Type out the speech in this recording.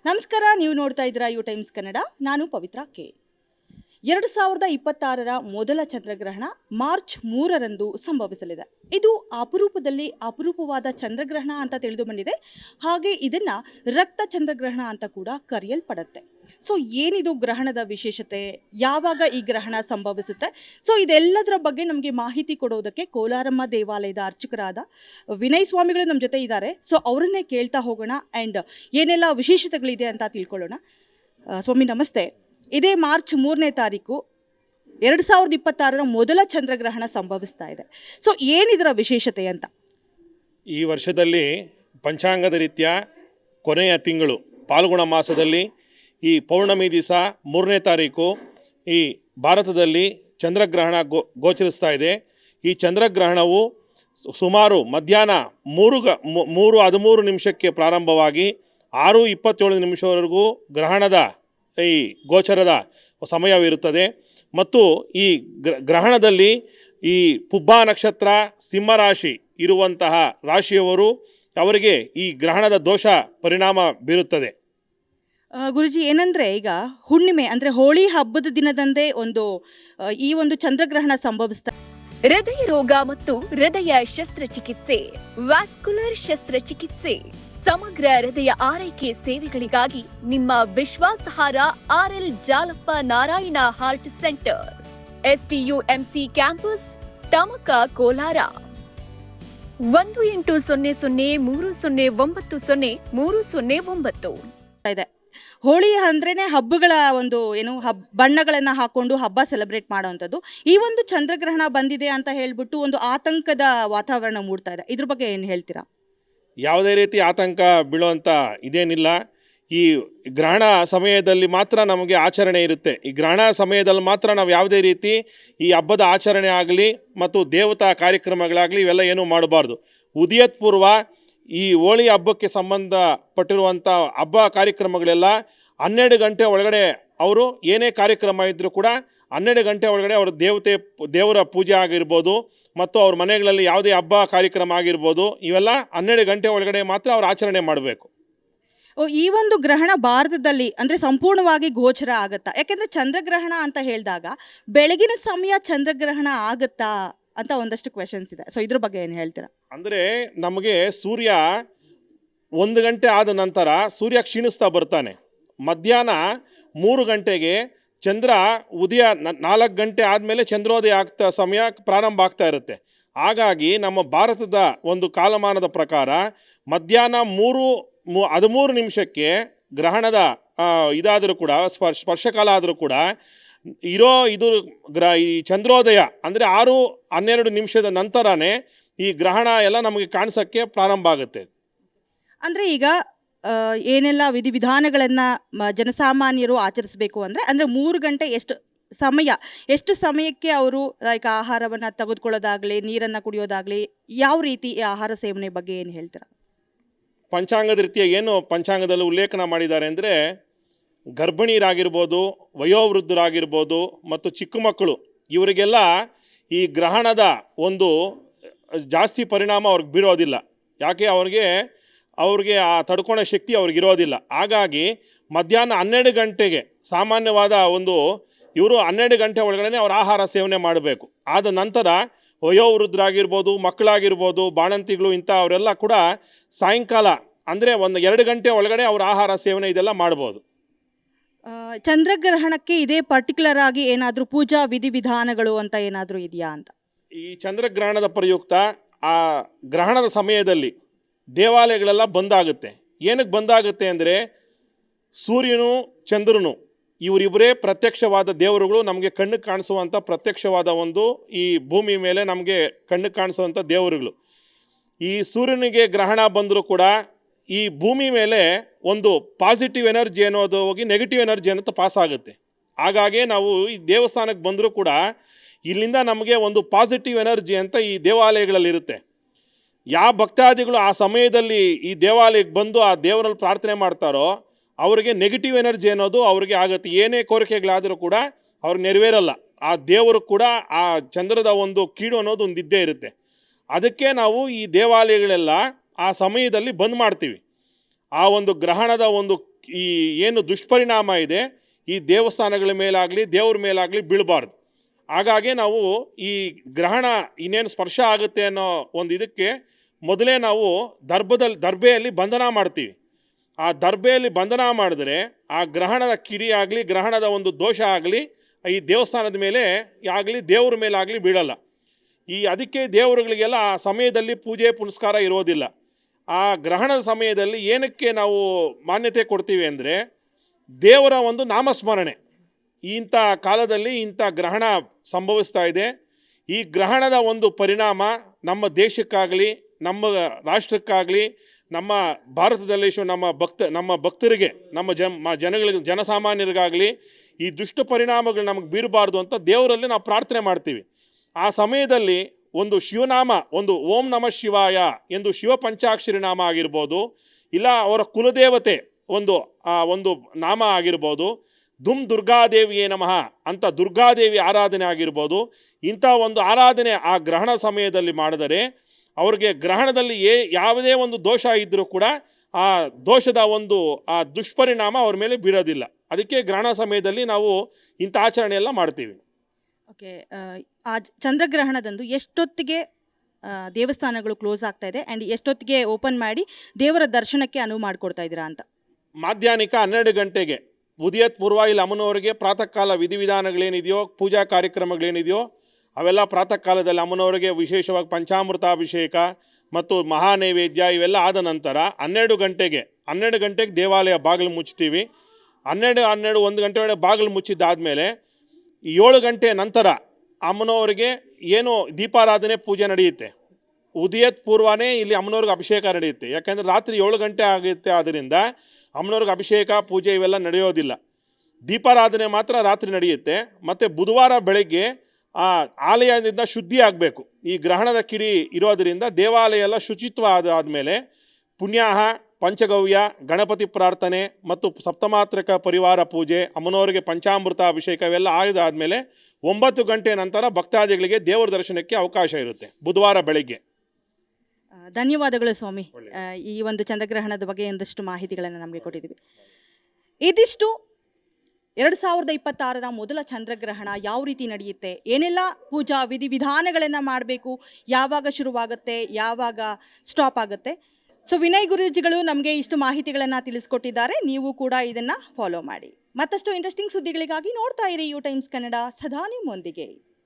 ನಮಸ್ಕಾರ, ನೀವು ನೋಡ್ತಾ ಇದ್ದೀರಾ ಯು ಟೈಮ್ಸ್ ಕನ್ನಡ. ನಾನು ಪವಿತ್ರ ಕೆ. 2026ರ ಮೊದಲ ಚಂದ್ರಗ್ರಹಣ ಮಾರ್ಚ್ 3ರಂದು ಸಂಭವಿಸಲಿದೆ. ಇದು ಅಪರೂಪವಾದ ಚಂದ್ರಗ್ರಹಣ ಅಂತ ತಿಳಿದು ಬಂದಿದೆ. ಹಾಗೆ ಇದನ್ನ ರಕ್ತ ಚಂದ್ರಗ್ರಹಣ ಅಂತ ಕೂಡ ಕರೆಯಲ್ಪಡುತ್ತೆ. ಸೊ ಏನಿದು ಗ್ರಹಣದ ವಿಶೇಷತೆ, ಯಾವಾಗ ಈ ಗ್ರಹಣ ಸಂಭವಿಸುತ್ತೆ, ಸೊ ಇದೆಲ್ಲದರ ಬಗ್ಗೆ ನಮಗೆ ಮಾಹಿತಿ ಕೊಡೋದಕ್ಕೆ ಕೋಲಾರಮ್ಮ ದೇವಾಲಯದ ಅರ್ಚಕರಾದ ವಿನಯ್ ಸ್ವಾಮಿಗಳು ನಮ್ಮ ಜೊತೆ ಇದ್ದಾರೆ. ಸೊ ಅವರನ್ನೇ ಕೇಳ್ತಾ ಹೋಗೋಣ ಆ್ಯಂಡ್ ಏನೆಲ್ಲ ವಿಶೇಷತೆಗಳಿದೆ ಅಂತ ತಿಳ್ಕೊಳ್ಳೋಣ. ಸ್ವಾಮಿ ನಮಸ್ತೆ. ಇದೇ ಮಾರ್ಚ್ 3ನೇ ತಾರೀಕು 2026ರ ಮೊದಲ ಚಂದ್ರಗ್ರಹಣ ಸಂಭವಿಸ್ತಾ ಇದೆ. ಸೊ ಏನಿದರ ವಿಶೇಷತೆ ಅಂತ? ಈ ವರ್ಷದಲ್ಲಿ ಪಂಚಾಂಗದ ರೀತ್ಯ ಕೊನೆಯ ತಿಂಗಳು ಪಾಲ್ಗುಣ ಮಾಸದಲ್ಲಿ ಈ ಪೌರ್ಣಮಿ ದಿವಸ 3ನೇ ತಾರೀಕು ಈ ಭಾರತದಲ್ಲಿ ಚಂದ್ರಗ್ರಹಣ ಗೋಚರಿಸ್ತಾ ಇದೆ. ಈ ಚಂದ್ರಗ್ರಹಣವು ಸುಮಾರು ಮಧ್ಯಾಹ್ನ 3:13 ನಿಮಿಷಕ್ಕೆ ಪ್ರಾರಂಭವಾಗಿ 6:27 ನಿಮಿಷವರೆಗೂ ಗ್ರಹಣದ ಈ ಗೋಚರದ ಸಮಯವಿರುತ್ತದೆ. ಮತ್ತು ಈ ಗ್ರಹಣದಲ್ಲಿ ಈ ಪುಬ್ಬ ನಕ್ಷತ್ರ ಸಿಂಹರಾಶಿ ಇರುವಂತಹ ರಾಶಿಯವರು ಅವರಿಗೆ ಈ ಗ್ರಹಣದ ದೋಷ ಪರಿಣಾಮ ಬೀರುತ್ತದೆ. ಗುರುಜಿ, ಏನಂದರೆ ಈಗ ಹುಣ್ಣಿಮೆ ಅಂದರೆ ಹೋಳಿ ಹಬ್ಬದ ದಿನದಂದೇ ಈ ಒಂದು ಚಂದ್ರಗ್ರಹಣ ಸಂಭವಿಸ್ತಾ. ಹೃದಯ ರೋಗ ಮತ್ತು ಹೃದಯ ಶಸ್ತ್ರಚಿಕಿತ್ಸೆ, ವ್ಯಾಸ್ಕುಲರ್ ಶಸ್ತ್ರಚಿಕಿತ್ಸೆ, ಸಮಗ್ರ ಹೃದಯ ಆರೈಕೆ ಸೇವೆಗಳಿಗಾಗಿ ನಿಮ್ಮ ವಿಶ್ವಾಸಾರ್ಹ RL Jalappa Narayana heart centre, STUMC campus, Tamaka, Kolar. 180030090309 ಇದೆ. ಹೋಳಿ ಅಂದ್ರೇನೆ ಹಬ್ಬಗಳ ಬಣ್ಣಗಳನ್ನು ಹಾಕೊಂಡು ಹಬ್ಬ ಸೆಲೆಬ್ರೇಟ್ ಮಾಡೋವಂಥದ್ದು. ಈ ಒಂದು ಚಂದ್ರಗ್ರಹಣ ಬಂದಿದೆ ಅಂತ ಹೇಳ್ಬಿಟ್ಟು ಒಂದು ಆತಂಕದ ವಾತಾವರಣ ಮೂಡ್ತಾ ಇದೆ. ಇದ್ರ ಬಗ್ಗೆ ಏನು ಹೇಳ್ತೀರಾ? ಯಾವುದೇ ರೀತಿ ಆತಂಕ ಬೀಳುವಂಥ ಇದೇನಿಲ್ಲ. ಈ ಗ್ರಹಣ ಸಮಯದಲ್ಲಿ ಮಾತ್ರ ನಮಗೆ ಆಚರಣೆ ಇರುತ್ತೆ. ಈ ಗ್ರಹಣ ಸಮಯದಲ್ಲಿ ಮಾತ್ರ ನಾವು ಯಾವುದೇ ರೀತಿ ಈ ಹಬ್ಬದ ಆಚರಣೆ ಆಗಲಿ ಮತ್ತು ದೇವತಾ ಕಾರ್ಯಕ್ರಮಗಳಾಗಲಿ ಇವೆಲ್ಲ ಏನೂ ಮಾಡಬಾರ್ದು. ಉದಯತ್ ಪೂರ್ವ ಈ ಹೋಳಿ ಹಬ್ಬಕ್ಕೆ ಸಂಬಂಧಪಟ್ಟಿರುವಂಥ ಹಬ್ಬ ಕಾರ್ಯಕ್ರಮಗಳೆಲ್ಲ 12 ಗಂಟೆ ಒಳಗಡೆ ಅವರು ಏನೇ ಕಾರ್ಯಕ್ರಮ ಇದ್ದರೂ ಕೂಡ 12 ಗಂಟೆ ಒಳಗಡೆ ಅವರು ದೇವರ ಪೂಜೆ ಆಗಿರ್ಬೋದು ಮತ್ತು ಅವ್ರ ಮನೆಗಳಲ್ಲಿ ಯಾವುದೇ ಹಬ್ಬ ಕಾರ್ಯಕ್ರಮ ಆಗಿರ್ಬೋದು ಇವೆಲ್ಲ 12 ಗಂಟೆ ಒಳಗಡೆ ಮಾತ್ರ ಅವ್ರು ಆಚರಣೆ ಮಾಡಬೇಕು. ಈ ಒಂದು ಗ್ರಹಣ ಭಾರತದಲ್ಲಿ ಅಂದರೆ ಸಂಪೂರ್ಣವಾಗಿ ಗೋಚರ ಆಗುತ್ತಾ? ಯಾಕೆಂದರೆ ಚಂದ್ರಗ್ರಹಣ ಅಂತ ಹೇಳಿದಾಗ ಬೆಳಗಿನ ಸಮಯ ಚಂದ್ರಗ್ರಹಣ ಆಗುತ್ತಾ ಅಂತ ಒಂದಷ್ಟು ಕ್ವೆಶನ್ಸ್ ಇದೆ. ಸೊ ಇದ್ರ ಬಗ್ಗೆ ಏನು ಹೇಳ್ತೀರಾ? ಅಂದರೆ ನಮಗೆ ಸೂರ್ಯ 1 ಗಂಟೆ ಆದ ನಂತರ ಸೂರ್ಯ ಕ್ಷೀಣಿಸ್ತಾ ಬರ್ತಾನೆ. ಮಧ್ಯಾಹ್ನ 3 ಗಂಟೆಗೆ ಚಂದ್ರ ಉದಯ 4 ಗಂಟೆ ಆದಮೇಲೆ ಚಂದ್ರೋದಯ ಆಗ್ತಾ ಸಮಯ ಪ್ರಾರಂಭ ಆಗ್ತಾ ಇರುತ್ತೆ. ಹಾಗಾಗಿ ನಮ್ಮ ಭಾರತದ ಒಂದು ಕಾಲಮಾನದ ಪ್ರಕಾರ ಮಧ್ಯಾಹ್ನ 3:13 ನಿಮಿಷಕ್ಕೆ ಗ್ರಹಣದ ಇದಾದರೂ ಕೂಡ ಸ್ಪರ್ಶಕಾಲ ಆದರೂ ಕೂಡ ಈ ಚಂದ್ರೋದಯ ಅಂದರೆ 6:12 ನಿಮಿಷದ ನಂತರನೇ ಈ ಗ್ರಹಣ ಎಲ್ಲ ನಮಗೆ ಕಾಣಿಸೋಕ್ಕೆ ಪ್ರಾರಂಭ ಆಗುತ್ತೆ. ಅಂದರೆ ಈಗ ಏನೆಲ್ಲ ವಿಧಿವಿಧಾನಗಳನ್ನು ಜನಸಾಮಾನ್ಯರು ಆಚರಿಸಬೇಕು ಅಂದರೆ 3 ಗಂಟೆ ಎಷ್ಟು ಸಮಯಕ್ಕೆ ಅವರು ಲೈಕ್ ಆಹಾರವನ್ನು ತೆಗೆದುಕೊಳ್ಳೋದಾಗಲಿ ನೀರನ್ನು ಕುಡಿಯೋದಾಗಲಿ ಯಾವ ರೀತಿ ಆಹಾರ ಸೇವನೆ ಬಗ್ಗೆ ಏನು ಹೇಳ್ತೀರಾ? ಪಂಚಾಂಗದ ರೀತಿಯ ಏನು ಪಂಚಾಂಗದಲ್ಲಿ ಉಲ್ಲೇಖನ ಮಾಡಿದ್ದಾರೆ ಅಂದರೆ ಗರ್ಭಿಣಿಯರಾಗಿರ್ಬೋದು, ವಯೋವೃದ್ಧರಾಗಿರ್ಬೋದು ಮತ್ತು ಚಿಕ್ಕ ಮಕ್ಕಳು ಇವರಿಗೆಲ್ಲ ಈ ಗ್ರಹಣದ ಒಂದು ಜಾಸ್ತಿ ಪರಿಣಾಮ ಅವ್ರಿಗೆ ಬೀರೋದಿಲ್ಲ. ಯಾಕೆ ಅವ್ರಿಗೆ ಆ ತಡ್ಕೊಳೋ ಶಕ್ತಿ ಅವ್ರಿಗಿರೋದಿಲ್ಲ. ಹಾಗಾಗಿ ಮಧ್ಯಾಹ್ನ 12 ಗಂಟೆಗೆ ಸಾಮಾನ್ಯವಾದ ಇವರು 12 ಗಂಟೆ ಒಳಗಡೆ ಅವ್ರ ಆಹಾರ ಸೇವನೆ ಮಾಡಬೇಕು. ಆದ ನಂತರ ವಯೋವೃದ್ಧರಾಗಿರ್ಬೋದು, ಮಕ್ಕಳಾಗಿರ್ಬೋದು, ಬಾಣಂತಿಗಳು ಅವರೆಲ್ಲ ಕೂಡ ಸಾಯಂಕಾಲ ಅಂದರೆ 2 ಗಂಟೆ ಒಳಗಡೆ ಅವ್ರ ಆಹಾರ ಸೇವನೆ ಇದೆಲ್ಲ ಮಾಡ್ಬೋದು. ಚಂದ್ರಗ್ರಹಣಕ್ಕೆ ಇದೇ ಪರ್ಟಿಕ್ಯುಲರ್ ಆಗಿ ಏನಾದರೂ ಪೂಜಾ ವಿಧಿವಿಧಾನಗಳು ಅಂತ ಏನಾದರೂ ಇದೆಯಾ ಅಂತ? ಈ ಚಂದ್ರಗ್ರಹಣದ ಪ್ರಯುಕ್ತ ಆ ಗ್ರಹಣದ ಸಮಯದಲ್ಲಿ ದೇವಾಲಯಗಳೆಲ್ಲ ಬಂದಾಗುತ್ತೆ. ಏನಕ್ಕೆ ಬಂದಾಗುತ್ತೆ ಅಂದರೆ ಸೂರ್ಯನು ಚಂದ್ರನು ಇವರಿಬ್ಬರೇ ಪ್ರತ್ಯಕ್ಷವಾದ ದೇವರುಗಳು. ನಮಗೆ ಕಣ್ಣಿಗೆ ಕಾಣಿಸುವಂಥ ಪ್ರತ್ಯಕ್ಷವಾದ ಈ ಭೂಮಿ ಮೇಲೆ ನಮಗೆ ಕಣ್ಣಿಗೆ ಕಾಣಿಸುವಂಥ ದೇವರುಗಳು. ಈ ಸೂರ್ಯನಿಗೆ ಗ್ರಹಣ ಬಂದರೂ ಕೂಡ ಈ ಭೂಮಿ ಮೇಲೆ ಒಂದು ಪಾಸಿಟಿವ್ ಎನರ್ಜಿ ಅನ್ನೋದು ಹೋಗಿ ನೆಗೆಟಿವ್ ಎನರ್ಜಿ ಅನ್ನೋದು ಪಾಸ್ ಆಗುತ್ತೆ. ಹಾಗಾಗಿ ನಾವು ಈ ದೇವಸ್ಥಾನಕ್ಕೆ ಬಂದರೂ ಕೂಡ ಇಲ್ಲಿಂದ ನಮಗೆ ಒಂದು ಪಾಸಿಟಿವ್ ಎನರ್ಜಿ ಅಂತ ಈ ದೇವಾಲಯಗಳಲ್ಲಿರುತ್ತೆ. ಯಾವ ಭಕ್ತಾದಿಗಳು ಆ ಸಮಯದಲ್ಲಿ ಈ ದೇವಾಲಯಕ್ಕೆ ಬಂದು ಆ ದೇವರಲ್ಲಿ ಪ್ರಾರ್ಥನೆ ಮಾಡ್ತಾರೋ ಅವರಿಗೆ ನೆಗೆಟಿವ್ ಎನರ್ಜಿ ಅನ್ನೋದು ಅವ್ರಿಗೆ ಆಗುತ್ತೆ. ಏನೇ ಕೋರಿಕೆಗಳಾದರೂ ಕೂಡ ಅವ್ರಿಗೆ ನೆರವೇರಲ್ಲ. ಆ ದೇವರು ಕೂಡ ಆ ಚಂದ್ರದ ಕೀಡು ಅನ್ನೋದು ಇದ್ದೇ ಇರುತ್ತೆ. ಅದಕ್ಕೆ ನಾವು ಈ ದೇವಾಲಯಗಳೆಲ್ಲ ಆ ಸಮಯದಲ್ಲಿ ಬಂದ್ ಮಾಡ್ತೀವಿ. ಆ ಒಂದು ಗ್ರಹಣದ ಒಂದು ಈ ಏನು ದುಷ್ಪರಿಣಾಮ ಇದೆ ಈ ದೇವಸ್ಥಾನಗಳ ಮೇಲಾಗಲಿ ದೇವ್ರ ಮೇಲಾಗಲಿ ಬೀಳಬಾರ್ದು. ಹಾಗಾಗಿ ನಾವು ಈ ಗ್ರಹಣ ಇನ್ನೇನು ಸ್ಪರ್ಶ ಆಗುತ್ತೆ ಅನ್ನೋ ಒಂದು ಇದಕ್ಕೆ ಮೊದಲೇ ನಾವು ದರ್ಬೆಯಲ್ಲಿ ಬಂಧನ ಮಾಡ್ತೀವಿ. ಆ ದರ್ಬೆಯಲ್ಲಿ ಬಂಧನ ಮಾಡಿದ್ರೆ ಆ ಗ್ರಹಣದ ಕಿಡಿ ಆಗಲಿ ಗ್ರಹಣದ ಒಂದು ದೋಷ ಆಗಲಿ ಈ ದೇವಸ್ಥಾನದ ಮೇಲೆ ಆಗಲಿ ದೇವ್ರ ಮೇಲಾಗಲಿ ಬೀಳಲ್ಲ. ಅದಕ್ಕೆ ದೇವರುಗಳಿಗೆಲ್ಲ ಆ ಸಮಯದಲ್ಲಿ ಪೂಜೆ ಪುನಸ್ಕಾರ ಇರೋದಿಲ್ಲ. ಆ ಗ್ರಹಣದ ಸಮಯದಲ್ಲಿ ಏನಕ್ಕೆ ನಾವು ಮಾನ್ಯತೆ ಕೊಡ್ತೀವಿ ಅಂದರೆ ದೇವರ ಒಂದು ನಾಮಸ್ಮರಣೆ. ಇಂಥ ಕಾಲದಲ್ಲಿ ಇಂಥ ಗ್ರಹಣ ಸಂಭವಿಸ್ತಾ ಇದೆ. ಈ ಗ್ರಹಣದ ಒಂದು ಪರಿಣಾಮ ನಮ್ಮ ದೇಶಕ್ಕಾಗಲಿ ನಮ್ಮ ರಾಷ್ಟ್ರಕ್ಕಾಗಲಿ ನಮ್ಮ ಭಾರತದಲ್ಲಿ ನಮ್ಮ ಭಕ್ತರಿಗೆ ನಮ್ಮ ಜನಗಳಿಗೆ ಜನಸಾಮಾನ್ಯರಿಗಾಗಲಿ ಈ ದುಷ್ಟ ಪರಿಣಾಮಗಳು ನಮಗೆ ಬೀರಬಾರ್ದು ಅಂತ ದೇವರಲ್ಲಿ ನಾವು ಪ್ರಾರ್ಥನೆ ಮಾಡ್ತೀವಿ. ಆ ಸಮಯದಲ್ಲಿ ಒಂದು ಶಿವನಾಮ, ಒಂದು ಓಂ ನಮಃ ಶಿವಾಯ ಎಂದು ಶಿವ ಪಂಚಾಕ್ಷರಿ ನಾಮ ಆಗಿರ್ಬೋದು, ಇಲ್ಲ ಅವರ ಕುಲದೇವತೆ ಒಂದು ನಾಮ ಆಗಿರ್ಬೋದು, ದುರ್ಗಾದೇವಿಯೇ ನಮಃ ಅಂತ ದುರ್ಗಾದೇವಿ ಆರಾಧನೆ ಆಗಿರ್ಬೋದು. ಇಂಥ ಒಂದು ಆರಾಧನೆ ಆ ಗ್ರಹಣ ಸಮಯದಲ್ಲಿ ಮಾಡಿದರೆ ಅವ್ರಿಗೆ ಗ್ರಹಣದಲ್ಲಿ ಯಾವುದೇ ಒಂದು ದೋಷ ಇದ್ದರೂ ಕೂಡ ಆ ದೋಷದ ಆ ದುಷ್ಪರಿಣಾಮ ಅವ್ರ ಮೇಲೆ ಬೀಳೋದಿಲ್ಲ. ಅದಕ್ಕೆ ಗ್ರಹಣ ಸಮಯದಲ್ಲಿ ನಾವು ಇಂಥ ಆಚರಣೆ ಎಲ್ಲ ಮಾಡ್ತೀವಿ. ಓಕೆ, ಆ ಚಂದ್ರಗ್ರಹಣದಂದು ಎಷ್ಟೊತ್ತಿಗೆ ದೇವಸ್ಥಾನಗಳು ಕ್ಲೋಸ್ ಆಗ್ತಾ ಇದೆ ಆ್ಯಂಡ್ ಎಷ್ಟೊತ್ತಿಗೆ ಓಪನ್ ಮಾಡಿ ದೇವರ ದರ್ಶನಕ್ಕೆ ಅನುವು ಮಾಡಿಕೊಡ್ತಾ ಇದ್ದೀರಾ ಅಂತ? ಮಾಧ್ಯಾಹ್ನಿಕ 12 ಗಂಟೆಗೆ ಉದಯತ್ ಪೂರ್ವ ಇಲ್ಲಿ ಅಮ್ಮನವರಿಗೆ ಪ್ರಾತಃ ಕಾಲ ವಿಧಿವಿಧಾನಗಳೇನಿದೆಯೋ ಪೂಜಾ ಕಾರ್ಯಕ್ರಮಗಳೇನಿದೆಯೋ ಅವೆಲ್ಲ ಪ್ರಾತಃ ಕಾಲದಲ್ಲಿ ಅಮ್ಮನವರಿಗೆ ವಿಶೇಷವಾಗಿ ಪಂಚಾಮೃತಾಭಿಷೇಕ ಮತ್ತು ಮಹಾನೈವೇದ್ಯ ಇವೆಲ್ಲ ಆದ ನಂತರ 12 ಗಂಟೆಗೆ ದೇವಾಲಯ ಬಾಗಿಲು ಮುಚ್ತೀವಿ. 1 ಗಂಟೆ ಒಳಗೆ ಬಾಗಿಲು ಮುಚ್ಚಿದ್ದಾದಮೇಲೆ 7 ಗಂಟೆ ನಂತರ ಅಮ್ಮನವರಿಗೆ ಏನು ದೀಪಾರಾಧನೆ ಪೂಜೆ ನಡೆಯುತ್ತೆ. ಉದಯತ್ ಪೂರ್ವನೇ ಇಲ್ಲಿ ಅಮ್ಮನವ್ರಿಗೆ ಅಭಿಷೇಕ ನಡೆಯುತ್ತೆ. ಯಾಕೆಂದರೆ ರಾತ್ರಿ 7 ಗಂಟೆ ಆಗುತ್ತೆ. ಆದ್ದರಿಂದ ಅಮ್ಮನವ್ರಿಗೆ ಅಭಿಷೇಕ ಪೂಜೆ ಇವೆಲ್ಲ ನಡೆಯೋದಿಲ್ಲ. ದೀಪಾರಾಧನೆ ಮಾತ್ರ ರಾತ್ರಿ ನಡೆಯುತ್ತೆ. ಮತ್ತು ಬುಧವಾರ ಬೆಳಗ್ಗೆ ಆ ಆಲಯದಿಂದ ಶುದ್ಧಿ ಆಗಬೇಕು. ಈ ಗ್ರಹಣದ ಕಿಡಿ ಇರೋದರಿಂದ ದೇವಾಲಯ ಎಲ್ಲ ಶುಚಿತ್ವ ಆದಮೇಲೆ ಪುಣ್ಯಾಹ, ಪಂಚಗವ್ಯ, ಗಣಪತಿ ಪ್ರಾರ್ಥನೆ ಮತ್ತು ಸಪ್ತಮಾತ್ರಕ ಪರಿವಾರ ಪೂಜೆ, ಅಮ್ಮನವರಿಗೆ ಪಂಚಾಮೃತ ಅಭಿಷೇಕ ಇವೆಲ್ಲ ಆದಮೇಲೆ 9 ಗಂಟೆ ನಂತರ ಭಕ್ತಾದಿಗಳಿಗೆ ದೇವರ ದರ್ಶನಕ್ಕೆ ಅವಕಾಶ ಇರುತ್ತೆ ಬುಧವಾರ ಬೆಳಗ್ಗೆ. ಧನ್ಯವಾದಗಳು ಸ್ವಾಮಿ. ಈ ಒಂದು ಚಂದ್ರಗ್ರಹಣದ ಬಗ್ಗೆ ಒಂದಷ್ಟು ಮಾಹಿತಿಗಳನ್ನು ನಮಗೆ ಕೊಟ್ಟಿದ್ದೀವಿ. ಇದಿಷ್ಟು 2026ರ ಮೊದಲ ಚಂದ್ರಗ್ರಹಣ ಯಾವ ರೀತಿ ನಡೆಯುತ್ತೆ, ಏನೆಲ್ಲ ಪೂಜಾ ವಿಧಿವಿಧಾನಗಳನ್ನು ಮಾಡಬೇಕು, ಯಾವಾಗ ಶುರುವಾಗುತ್ತೆ, ಯಾವಾಗ ಸ್ಟಾಪ್ ಆಗುತ್ತೆ. ಸೊ ವಿನಯ್ ಗುರೂಜಿಗಳು ನಮಗೆ ಇಷ್ಟು ಮಾಹಿತಿಗಳನ್ನು ತಿಳಿಸ್ಕೊಟ್ಟಿದ್ದಾರೆ. ನೀವು ಕೂಡ ಇದನ್ನು ಫಾಲೋ ಮಾಡಿ. ಮತ್ತಷ್ಟು ಇಂಟ್ರೆಸ್ಟಿಂಗ್ ಸುದ್ದಿಗಳಿಗಾಗಿ ನೋಡ್ತಾ ಇರಿ ಯು ಟೈಮ್ಸ್ ಕನ್ನಡ, ಸದಾ ನಿಮ್ಮೊಂದಿಗೆ.